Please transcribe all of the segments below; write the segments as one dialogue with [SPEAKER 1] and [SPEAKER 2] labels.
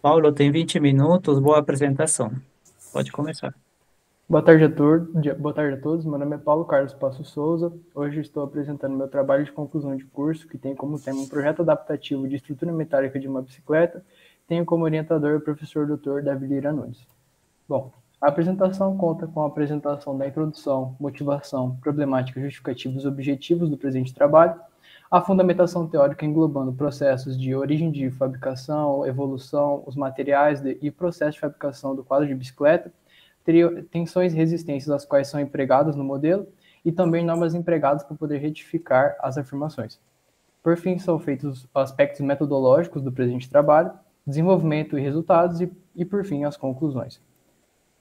[SPEAKER 1] Paulo, tem 20 minutos, boa apresentação. Pode começar.
[SPEAKER 2] Boa tarde a todos. Meu nome é Paulo Carlos Passos Souza. Hoje estou apresentando meu trabalho de conclusão de curso, que tem como tema um projeto adaptativo de estrutura metálica de uma bicicleta. Tenho como orientador o professor Dr. Davi Lira Nunes. Bom, a apresentação conta com a apresentação da introdução, motivação, problemática, justificativos e objetivos do presente trabalho, a fundamentação teórica englobando processos de origem de fabricação, evolução, os materiais e processo de fabricação do quadro de bicicleta, tensões e resistências as quais são empregadas no modelo e também normas empregadas para poder retificar as afirmações. Por fim, são feitos aspectos metodológicos do presente trabalho, desenvolvimento e resultados e por fim, as conclusões.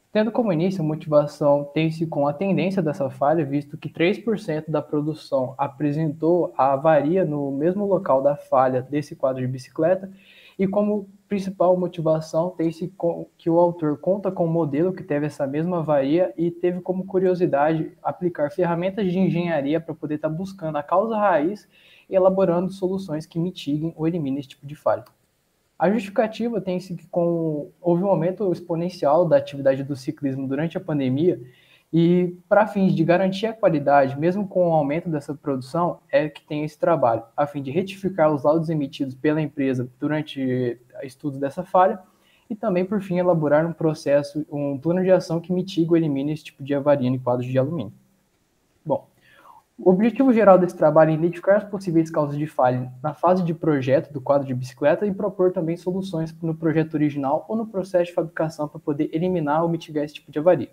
[SPEAKER 2] Tendo como início a motivação tem-se com a tendência dessa falha, visto que 3% da produção apresentou a avaria no mesmo local da falha desse quadro de bicicleta, e como principal motivação tem-se que o autor conta com um modelo que teve essa mesma avaria e teve como curiosidade aplicar ferramentas de engenharia para poder estar buscando a causa raiz e elaborando soluções que mitiguem ou eliminem esse tipo de falha. A justificativa tem-se que houve um aumento exponencial da atividade do ciclismo durante a pandemia e, para fins de garantir a qualidade, mesmo com o aumento dessa produção, é que tem esse trabalho, a fim de retificar os laudos emitidos pela empresa durante estudos dessa falha e também, por fim, elaborar um processo, um plano de ação que mitiga ou elimine esse tipo de avaria em quadros de alumínio. Bom, o objetivo geral desse trabalho é identificar as possíveis causas de falha na fase de projeto do quadro de bicicleta e propor também soluções no projeto original ou no processo de fabricação para poder eliminar ou mitigar esse tipo de avaria.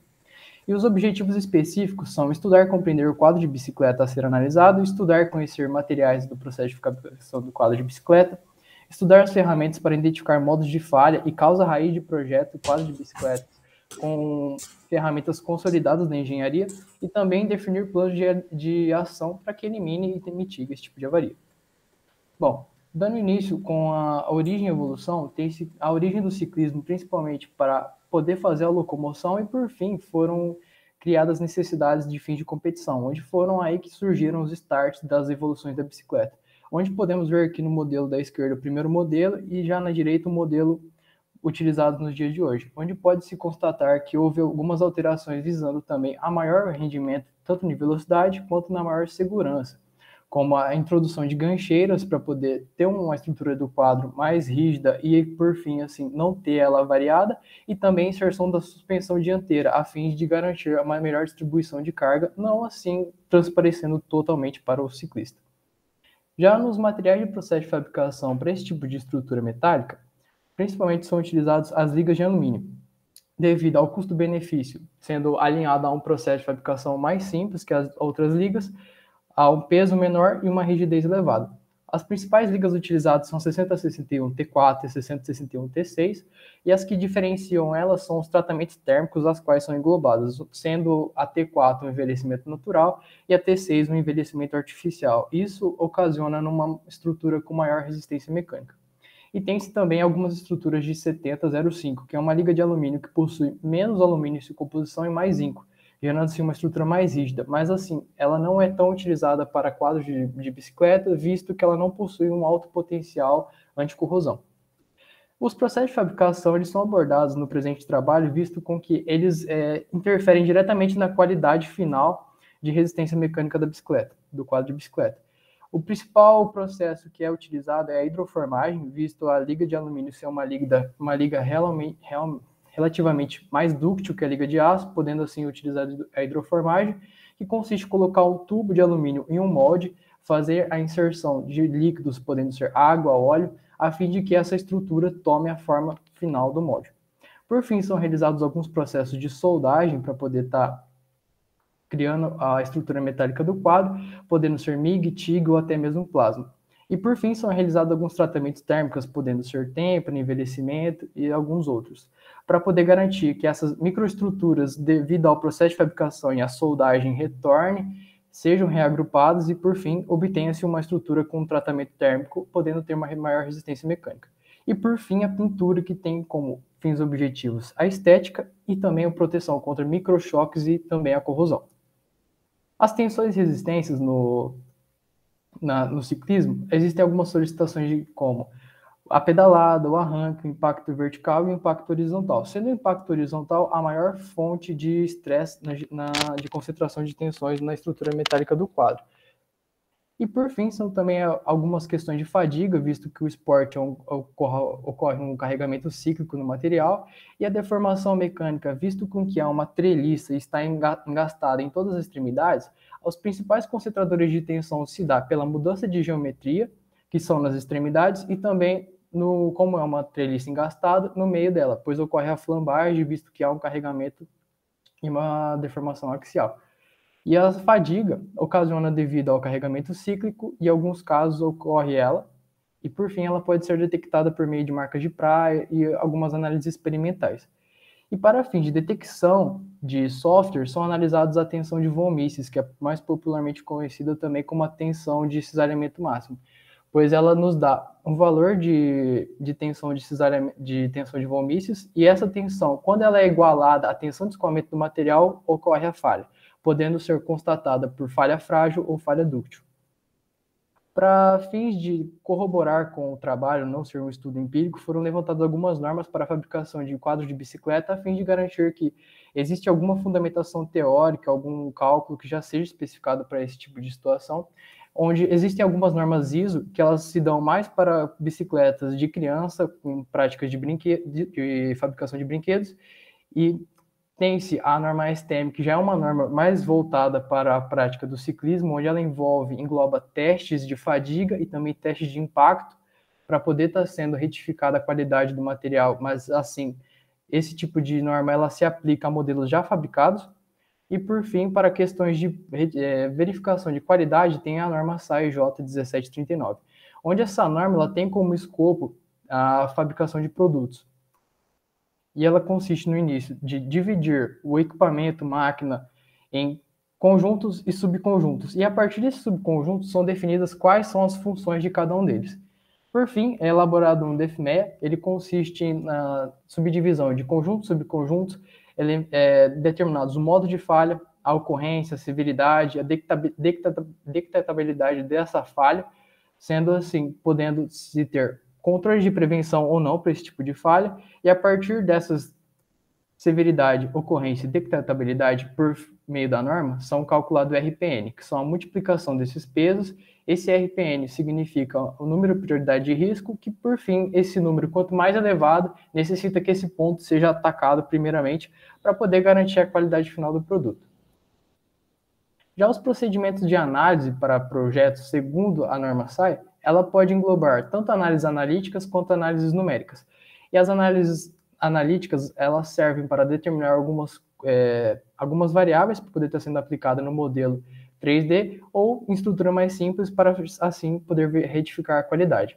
[SPEAKER 2] E os objetivos específicos são estudar e compreender o quadro de bicicleta a ser analisado, estudar e conhecer materiais do processo de fabricação do quadro de bicicleta, estudar as ferramentas para identificar modos de falha e causa raiz de projeto do quadro de bicicleta com ferramentas consolidadas da engenharia e também definir planos de ação para que elimine e mitigue esse tipo de avaria. Bom, dando início com a origem e evolução, tem-se a origem do ciclismo principalmente para poder fazer a locomoção e, por fim, foram criadas necessidades de fim de competição, onde foram aí que surgiram os starts das evoluções da bicicleta, onde podemos ver aqui no modelo da esquerda o primeiro modelo e já na direita o modelo utilizado nos dias de hoje, onde pode-se constatar que houve algumas alterações visando também a maior rendimento, tanto em velocidade quanto na maior segurança, como a introdução de gancheiras para poder ter uma estrutura do quadro mais rígida e, por fim, assim, não ter ela variada, e também a inserção da suspensão dianteira, a fim de garantir uma melhor distribuição de carga, não assim transparecendo totalmente para o ciclista. Já nos materiais de processo de fabricação para esse tipo de estrutura metálica, principalmente são utilizadas as ligas de alumínio, devido ao custo-benefício, sendo alinhado a um processo de fabricação mais simples que as outras ligas, a um peso menor e uma rigidez elevada. As principais ligas utilizadas são 6061 T4 e 6061 T6, e as que diferenciam elas são os tratamentos térmicos, as quais são englobadas, sendo a T4 um envelhecimento natural e a T6 um envelhecimento artificial. Isso ocasiona numa estrutura com maior resistência mecânica. E tem-se também algumas estruturas de 7005, que é uma liga de alumínio que possui menos alumínio em sua composição e mais zinco, gerando-se uma estrutura mais rígida. Mas assim, ela não é tão utilizada para quadros de bicicleta, visto que ela não possui um alto potencial anticorrosão. Os processos de fabricação eles são abordados no presente trabalho, visto com que eles interferem diretamente na qualidade final de resistência mecânica da bicicleta, do quadro de bicicleta. O principal processo que é utilizado é a hidroformagem, visto a liga de alumínio ser uma liga relativamente mais dúctil que a liga de aço, podendo assim utilizar a hidroformagem, que consiste em colocar um tubo de alumínio em um molde, fazer a inserção de líquidos, podendo ser água, óleo, a fim de que essa estrutura tome a forma final do molde. Por fim, são realizados alguns processos de soldagem para poder estar criando a estrutura metálica do quadro, podendo ser MIG, TIG ou até mesmo plasma. E por fim, são realizados alguns tratamentos térmicos, podendo ser têmpano, envelhecimento e alguns outros, para poder garantir que essas microestruturas, devido ao processo de fabricação e à soldagem, retornem, sejam reagrupadas e, por fim, obtenha-se uma estrutura com tratamento térmico, podendo ter uma maior resistência mecânica. E, por fim, a pintura, que tem como fins objetivos a estética e também a proteção contra microchoques e também a corrosão. As tensões e resistências no ciclismo, existem algumas solicitações de como a pedalada, o arranque, o impacto vertical e o impacto horizontal. Sendo o impacto horizontal a maior fonte de estresse de concentração de tensões na estrutura metálica do quadro. E por fim, são também algumas questões de fadiga, visto que o esporte ocorre um carregamento cíclico no material, e a deformação mecânica, visto com que há uma treliça e está engastada em todas as extremidades, os principais concentradores de tensão se dá pela mudança de geometria, que são nas extremidades, e também, como é uma treliça engastada, no meio dela, pois ocorre a flambagem, visto que há um carregamento e uma deformação axial. E a fadiga ocasiona devido ao carregamento cíclico e, em alguns casos, ocorre ela. E, por fim, ela pode ser detectada por meio de marcas de praia e algumas análises experimentais. E para fins de detecção de software, são analisados a tensão de von Mises, que é mais popularmente conhecida também como a tensão de cisalhamento máximo, pois ela nos dá um valor de tensão de tensão de von Mises, e essa tensão, quando ela é igualada à tensão de escoamento do material, ocorre a falha, podendo ser constatada por falha frágil ou falha dúctil. Para fins de corroborar com o trabalho, não ser um estudo empírico, foram levantadas algumas normas para a fabricação de quadros de bicicleta, a fim de garantir que existe alguma fundamentação teórica, algum cálculo que já seja especificado para esse tipo de situação, onde existem algumas normas ISO que elas se dão mais para bicicletas de criança, com práticas de fabricação de brinquedos, e tem-se a norma STM, que já é uma norma mais voltada para a prática do ciclismo, onde ela engloba testes de fadiga e também testes de impacto, para poder estar sendo retificada a qualidade do material, mas assim, esse tipo de norma ela se aplica a modelos já fabricados. E por fim, para questões de verificação de qualidade, tem a norma SAE J1739, onde essa norma ela tem como escopo a fabricação de produtos. E ela consiste no início de dividir o equipamento, máquina, em conjuntos e subconjuntos. E a partir desses subconjuntos são definidas quais são as funções de cada um deles. Por fim, é elaborado um DFMEA, ele consiste na subdivisão de conjuntos e subconjuntos, determinados o modo de falha, a ocorrência, a severidade, a detectabilidade dessa falha, sendo assim, podendo se ter controles de prevenção ou não para esse tipo de falha, e a partir dessas severidade, ocorrência e detectabilidade por meio da norma, são calculados o RPN, que são a multiplicação desses pesos. Esse RPN significa o número de prioridade de risco, que por fim, esse número, quanto mais elevado, necessita que esse ponto seja atacado primeiramente para poder garantir a qualidade final do produto. Já os procedimentos de análise para projetos segundo a norma SAE, ela pode englobar tanto análises analíticas quanto análises numéricas. E as análises analíticas, elas servem para determinar algumas variáveis para poder estar sendo aplicada no modelo 3D ou em estrutura mais simples para, assim, poder retificar a qualidade.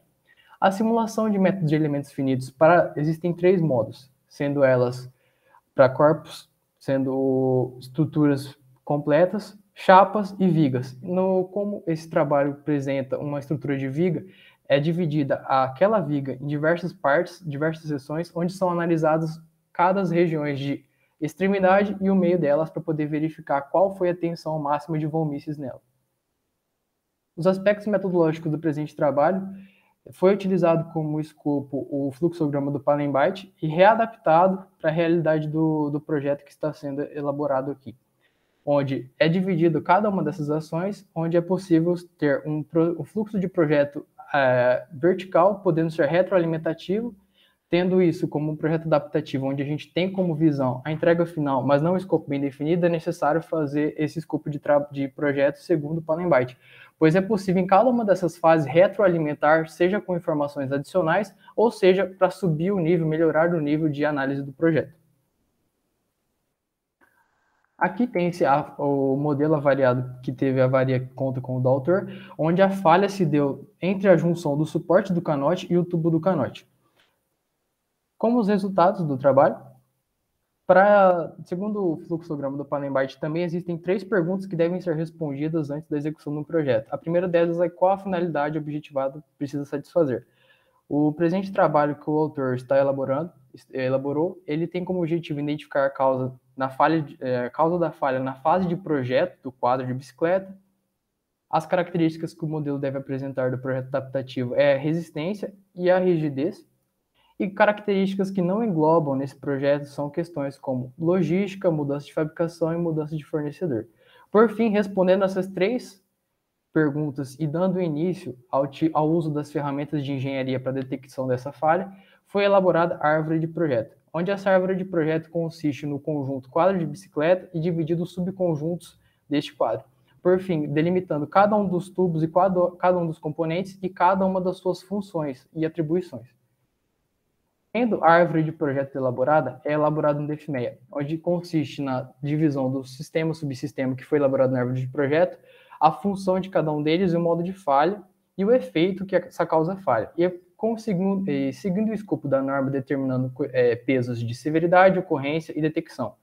[SPEAKER 2] A simulação de métodos de elementos finitos, existem 3 modos, sendo elas para corpos, sendo estruturas completas, chapas e vigas. Como esse trabalho apresenta uma estrutura de viga, é dividida aquela viga em diversas partes, diversas seções, onde são analisadas cada regiões de extremidade e o meio delas para poder verificar qual foi a tensão máxima de von Mises nela. Os aspectos metodológicos do presente trabalho foi utilizado como escopo o fluxograma do Palenbyte e readaptado para a realidade do projeto que está sendo elaborado aqui, onde é dividido cada uma dessas ações, onde é possível ter um fluxo de projeto vertical, podendo ser retroalimentativo, tendo isso como um projeto adaptativo, onde a gente tem como visão a entrega final, mas não um escopo bem definido, é necessário fazer esse escopo de projeto segundo o Palenbyte, pois é possível em cada uma dessas fases retroalimentar, seja com informações adicionais, ou seja, para subir o nível, melhorar o nível de análise do projeto. Aqui tem o modelo avariado que teve a avaria conta com o do autor, onde a falha se deu entre a junção do suporte do canote e o tubo do canote. Como os resultados do trabalho, segundo o fluxograma do Palenbyte, também existem 3 perguntas que devem ser respondidas antes da execução do projeto. A primeira delas é qual a finalidade objetivada precisa satisfazer. O presente trabalho que o autor elaborou, ele tem como objetivo identificar a causa da falha na fase de projeto do quadro de bicicleta, As características que o modelo deve apresentar do projeto adaptativo é a resistência e a rigidez. E características que não englobam nesse projeto são questões como logística, mudança de fabricação e mudança de fornecedor. Por fim, respondendo essas três perguntas e dando início ao uso das ferramentas de engenharia para a detecção dessa falha, foi elaborada a árvore de projeto, onde essa árvore de projeto consiste no conjunto quadro de bicicleta e dividido os subconjuntos deste quadro. Por fim, delimitando cada um dos tubos e cada um dos componentes e cada uma das suas funções e atribuições. Tendo a árvore de projeto elaborada, é elaborado um DFMEA, onde consiste na divisão do sistema subsistema que foi elaborado na árvore de projeto, a função de cada um deles e o modo de falha e o efeito que essa causa falha. E seguindo o escopo da norma, determinando pesos de severidade, ocorrência e detecção.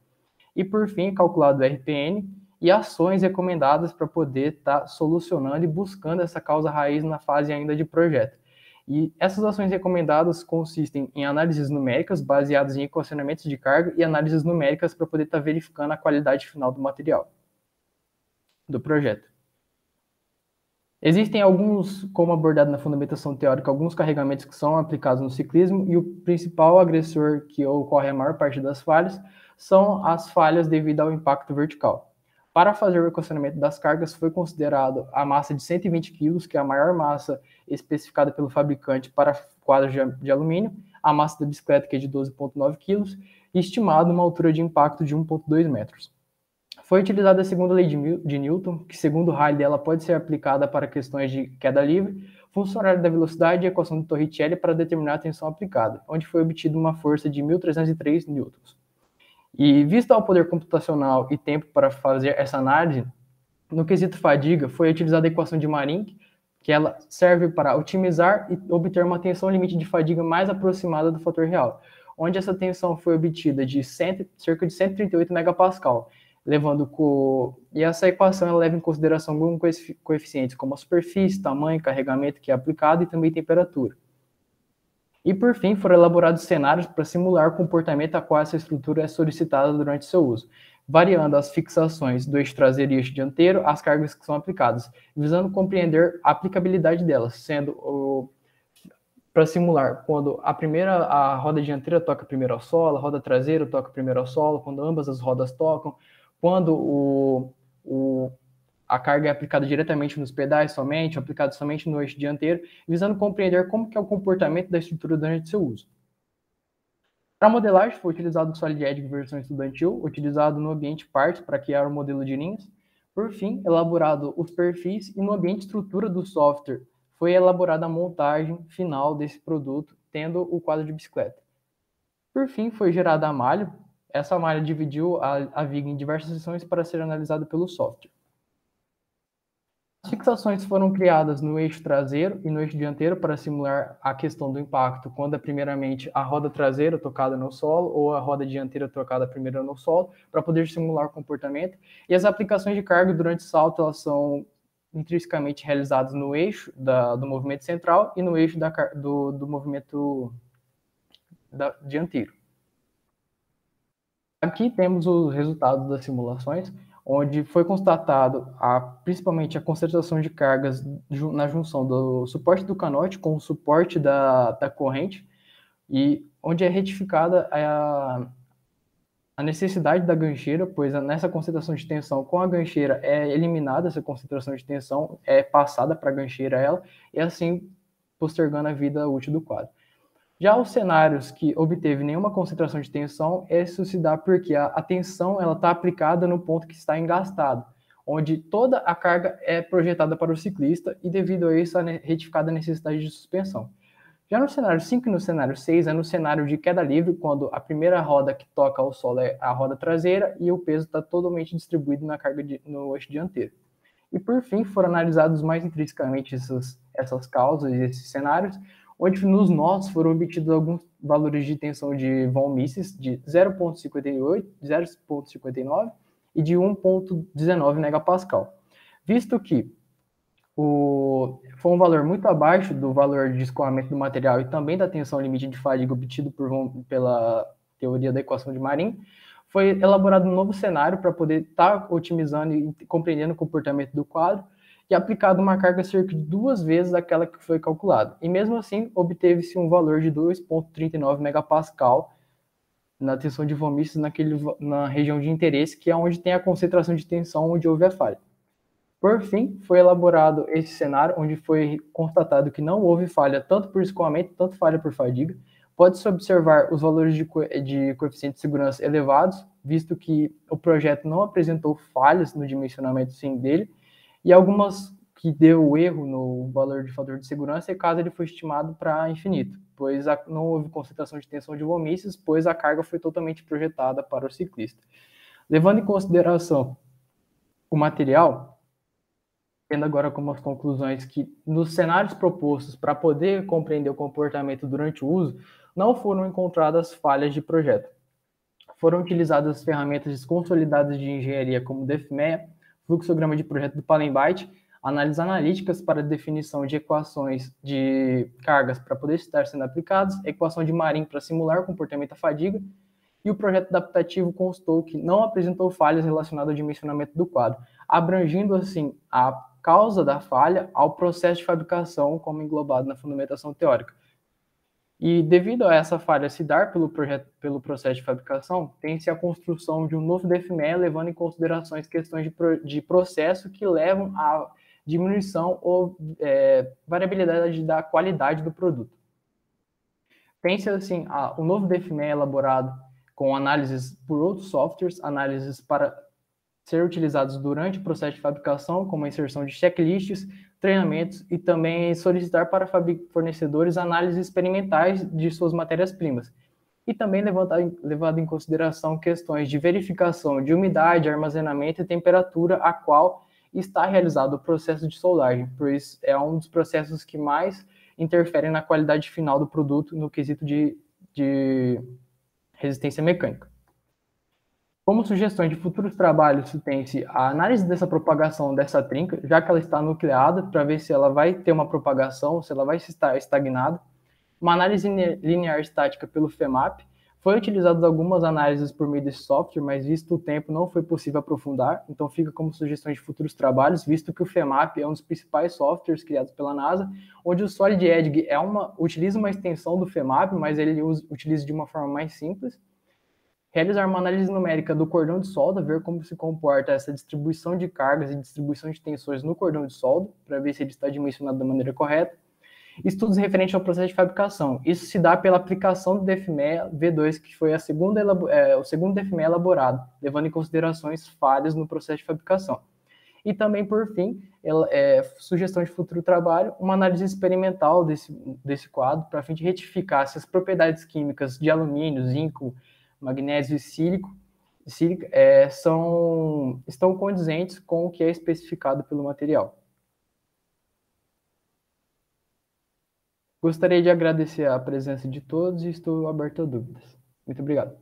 [SPEAKER 2] E, por fim, calculado o RPN e ações recomendadas para poder estar solucionando e buscando essa causa raiz na fase ainda de projeto. E essas ações recomendadas consistem em análises numéricas baseadas em equacionamentos de carga e análises numéricas para poder estar verificando a qualidade final do material, do projeto. Existem alguns, como abordado na fundamentação teórica, alguns carregamentos que são aplicados no ciclismo e o principal agressor que ocorre a maior parte das falhas são as falhas devido ao impacto vertical. Para fazer o equacionamento das cargas, foi considerado a massa de 120 kg, que é a maior massa especificada pelo fabricante para quadros de alumínio, a massa da bicicleta, que é de 12,9 kg, e estimado uma altura de impacto de 1,2 metros. Foi utilizada a segunda lei de Newton, que, segundo Rayleigh, ela pode ser aplicada para questões de queda livre, funcionalidade da velocidade e equação de Torricelli para determinar a tensão aplicada, onde foi obtida uma força de 1.303 newtons. E, visto ao poder computacional e tempo para fazer essa análise, no quesito fadiga, foi utilizada a equação de Marink, que ela serve para otimizar e obter uma tensão limite de fadiga mais aproximada do fator real, onde essa tensão foi obtida de cerca de 138 megapascal, e essa equação ela leva em consideração alguns coeficientes como a superfície, tamanho, carregamento que é aplicado e também temperatura. E, por fim, foram elaborados cenários para simular o comportamento a qual essa estrutura é solicitada durante seu uso, variando as fixações do eixo traseiro e eixo dianteiro, as cargas que são aplicadas, visando compreender a aplicabilidade delas, sendo para simular quando a roda dianteira toca primeiro ao solo, a roda traseira toca primeiro ao solo, quando ambas as rodas tocam, quando a carga é aplicada diretamente nos pedais somente, aplicada somente no eixo dianteiro, visando compreender como que é o comportamento da estrutura durante seu uso. Para a modelagem, foi utilizado o Solid Edge versão estudantil, utilizado no ambiente partes para criar o modelo de linhas. Por fim, elaborado os perfis e no ambiente estrutura do software, foi elaborada a montagem final desse produto, tendo o quadro de bicicleta. Por fim, foi gerada a malha. Essa malha dividiu a viga em diversas seções para ser analisada pelo software. As fixações foram criadas no eixo traseiro e no eixo dianteiro para simular a questão do impacto, quando é primeiramente a roda traseira tocada no solo ou a roda dianteira tocada primeiro no solo, para poder simular o comportamento. E as aplicações de carga durante o salto, elas são intrinsecamente realizadas no eixo do movimento central e no eixo do movimento dianteiro. Aqui temos os resultados das simulações, onde foi constatado principalmente a concentração de cargas na junção do suporte do canote com o suporte da corrente, e onde é retificada a necessidade da gancheira, pois nessa concentração de tensão com a gancheira é eliminada essa concentração de tensão, é passada para a gancheira ela, e assim postergando a vida útil do quadro. Já os cenários que obteve nenhuma concentração de tensão, isso se dá porque a tensão está aplicada no ponto que está engastado, onde toda a carga é projetada para o ciclista e devido a isso a retificada necessidade de suspensão. Já no cenário 5 e no cenário 6 é no cenário de queda livre, quando a primeira roda que toca ao solo é a roda traseira e o peso está totalmente distribuído na carga no eixo dianteiro. E por fim foram analisados mais intrinsecamente essas causas e esses cenários, onde nos nós foram obtidos alguns valores de tensão de von Mises de 0,58, 0,59 e de 1,19 megapascal. Visto que foi um valor muito abaixo do valor de escoamento do material e também da tensão limite de fadiga obtido pela teoria da equação de Marin, foi elaborado um novo cenário para poder estar otimizando e compreendendo o comportamento do quadro, e aplicado uma carga cerca de 2 vezes aquela que foi calculada. E mesmo assim, obteve-se um valor de 2,39 megapascal na tensão de von Mises na região de interesse, que é onde tem a concentração de tensão onde houve a falha. Por fim, foi elaborado esse cenário, onde foi constatado que não houve falha tanto por escoamento, tanto falha por fadiga. Pode-se observar os valores de coeficiente de segurança elevados, visto que o projeto não apresentou falhas no dimensionamento sim dele, e algumas que deu erro no valor de fator de segurança, e caso ele foi estimado para infinito, pois não houve concentração de tensão de von Mises, pois a carga foi totalmente projetada para o ciclista. Levando em consideração o material, tendo agora como as conclusões que nos cenários propostos para poder compreender o comportamento durante o uso, não foram encontradas falhas de projeto. Foram utilizadas ferramentas consolidadas de engenharia como DFMEA, fluxograma de projeto do Palenbyte, análises analíticas para definição de equações de cargas para poder estar sendo aplicadas, equação de Marin para simular o comportamento da fadiga, e o projeto adaptativo constou que não apresentou falhas relacionadas ao dimensionamento do quadro, abrangindo assim a causa da falha ao processo de fabricação como englobado na fundamentação teórica. E devido a essa falha se dar pelo processo de fabricação, tem-se a construção de um novo DFME, levando em considerações questões de processo que levam à diminuição ou variabilidade da qualidade do produto. Tem-se assim o novo DFME elaborado com análises por outros softwares, análises para ser utilizados durante o processo de fabricação, como a inserção de checklists, treinamentos e também solicitar para fornecedores análises experimentais de suas matérias-primas. E também levado em consideração questões de verificação de umidade, armazenamento e temperatura a qual está realizado o processo de soldagem, pois é um dos processos que mais interferem na qualidade final do produto no quesito de resistência mecânica. Como sugestões de futuros trabalhos, tem-se a análise dessa propagação dessa trinca, já que ela está nucleada, para ver se ela vai ter uma propagação, se ela vai estar estagnada. Uma análise linear estática pelo FEMAP. Foi utilizadas algumas análises por meio desse software, mas visto o tempo não foi possível aprofundar, então fica como sugestões de futuros trabalhos, visto que o FEMAP é um dos principais softwares criados pela NASA, onde o SolidEdge utiliza uma extensão do FEMAP, mas ele utiliza de uma forma mais simples. Realizar uma análise numérica do cordão de solda, ver como se comporta essa distribuição de cargas e distribuição de tensões no cordão de solda, para ver se ele está dimensionado da maneira correta. Estudos referentes ao processo de fabricação. Isso se dá pela aplicação do DFME V2, que foi o segundo DFME elaborado, levando em considerações falhas no processo de fabricação. E também, por fim, sugestão de futuro trabalho, uma análise experimental desse quadro, para a fim de retificar se as propriedades químicas de alumínio, zinco, magnésio e sílica estão condizentes com o que é especificado pelo material. Gostaria de agradecer a presença de todos e estou aberto a dúvidas. Muito obrigado.